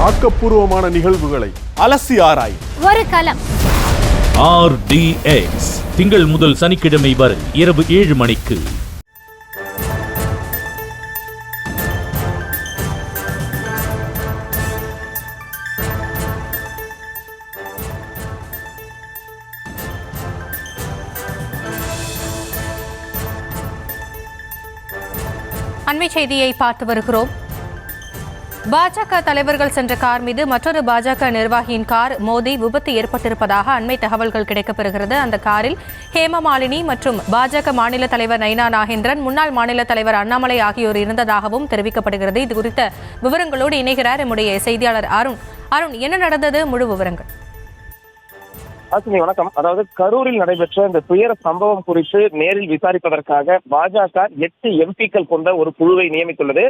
ஆக்கப்பூர்வமான நிகழ்வுகளை அலசி ஆராய் ஒரு களம். RDX திங்கள் முதல் சனிக்கிழமை வரை இரவு 7 மணிக்கு. அண்மை செய்தியை பார்த்து வருகிறோம். பாஜக தலைவர்கள் சென்ற கார் மீது மற்றொரு பாஜக நிர்வாகியின் கார் மோதி விபத்து ஏற்பட்டிருப்பதாக அண்மை தகவல்கள் கிடைக்கப்பெறுகிறது. அந்த காரில் ஹேமமாலினி மற்றும் பாஜக மாநில தலைவர் நைனா நாகேந்திரன், முன்னாள் மாநில தலைவர் அண்ணாமலை ஆகியோர் இருந்ததாகவும் தெரிவிக்கப்படுகிறது. இது குறித்த விவரங்களோடு இணைகிறார் நம்முடைய செய்தியாளர் அருண். அருண், என்ன நடந்தது? முழு விவரங்கள். வணக்கம். அதாவது கரூரில் நடைபெற்ற இந்த துயர சம்பவம் குறித்து நேரில் விசாரிப்பதற்காக பாஜக 8 எம்பிக்கள் கொண்ட ஒரு குழுவை நியமித்துள்ளது.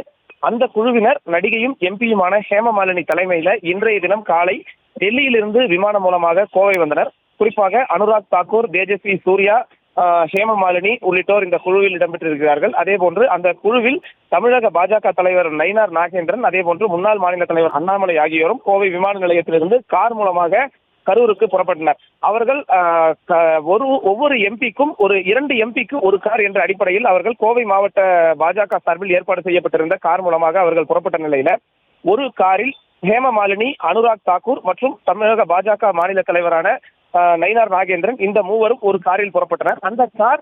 அந்த குழுவினர் நடிகையும் எம்பியுமான ஹேமமாலினி தலைமையில இன்றைய தினம் காலை டெல்லியிலிருந்து விமானம் மூலமாக கோவை வந்தனர். குறிப்பாக அனுராக் தாக்கூர், தேஜஸ்வி சூர்யா, ஹேமமாலினி உள்ளிட்டோர் இந்த குழுவில் இடம்பெற்றிருக்கிறார்கள். அதே போன்று அந்த குழுவில் தமிழக பாஜக தலைவர் நயினார் நாகேந்திரன், அதே போன்று முன்னாள் மாநில தலைவர் அண்ணாமலை ஆகியோரும் கோவை விமான நிலையத்திலிருந்து கார் மூலமாக கரூருக்கு புறப்பட்டனர். அவர்கள் ஒவ்வொரு எம்பிக்கும் 2 எம்பிக்கு ஒரு கார் என்ற அடிப்படையில் அவர்கள் கோவை மாவட்ட பாஜக சார்பில் ஏற்பாடு செய்யப்பட்டிருந்த கார் மூலமாக அவர்கள் புறப்பட்ட நிலையில ஒரு காரில் ஹேமமாலினி, அனுராக் தாக்கூர் மற்றும் தமிழக பாஜக மாநில தலைவரான நயினார் நாகேந்திரன் இந்த மூவரும் ஒரு காரில் புறப்பட்டனர். அந்த கார்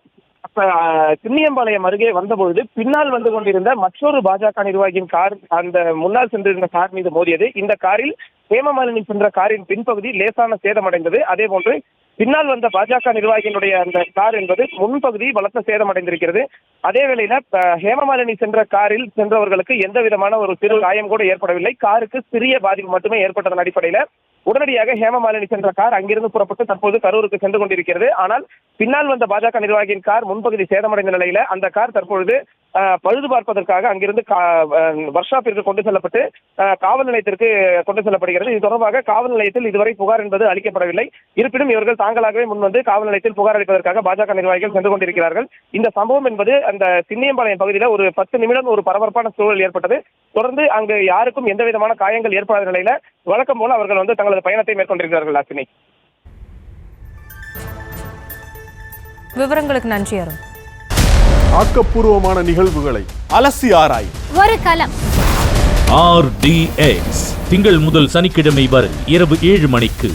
சின்னியம்பாளையம் அருகே வந்தபொழுது பின்னால் வந்து கொண்டிருந்த மற்றொரு பாஜக நிர்வாகியின் கார் அந்த முன்னால் சென்றிருந்த கார் மீது மோதியது. இந்த காரில் ஹேமமாலினி சென்ற காரின் பின்பகுதி லேசான சேதமடைந்தது. அதே போன்று பின்னால் வந்த பாஜக நிர்வாகியினுடைய அந்த கார் என்பது முன்பகுதி பலத்த சேதமடைந்திருக்கிறது. அதே வேளையில ஹேமமாலினி சென்ற காரில் சென்றவர்களுக்கு எந்த விதமான ஒரு சிறு காயம் கூட ஏற்படவில்லை. காருக்கு சிறிய பாதிப்பு மட்டுமே ஏற்பட்டதன் அடிப்படையில உடனடியாக ஹேமமாலினி சென்ற கார் அங்கிருந்து புறப்பட்டு தற்போது கரூருக்கு சென்று கொண்டிருக்கிறது. ஆனால் பின்னால் வந்த பாஜக நிர்வாகியின் கார் முன்பகுதி சேதமடைந்த நிலையில அந்த கார் தற்பொழுது பழுது பார்ப்பதற்காக அங்கிருந்து ஒர்க் ஷாப்பிற்கு கொண்டு செல்லப்பட்டு காவல் நிலையத்திற்கு கொண்டு செல்லப்படுகிறது. இது தொடர்பாக காவல் நிலையத்தில் இதுவரை புகார் என்பது அளிக்கப்படவில்லை. இருப்பினும் இவர்கள் தாங்களாகவே முன்வந்து காவல் நிலையத்தில் புகார் அளிப்பதற்காக பாஜக நிர்வாகிகள் சென்று கொண்டிருக்கிறார்கள். இந்த சம்பவம் என்பது அந்த சின்னியம்பாளையம் பகுதியில் ஒரு 10 நிமிடம் ஒரு பரபரப்பான சூழல் ஏற்பட்டது. தொடர்ந்து அங்கு யாருக்கும் எந்த விதமான காயங்கள் ஏற்படாத நிலையில வழக்கம் போல அவர்கள் வந்து தங்களது பயணத்தை மேற்கொண்டிருக்கிறார்கள். அஸ்வினி, விவரங்களுக்கு நன்றி அருண். ஆக்கப்பூர்வமான நிகழ்வுகளை அலசி ஆராய் ஒரு களம். RDX திங்கள் முதல் சனிக்கிழமை வரை இரவு 7 மணிக்கு.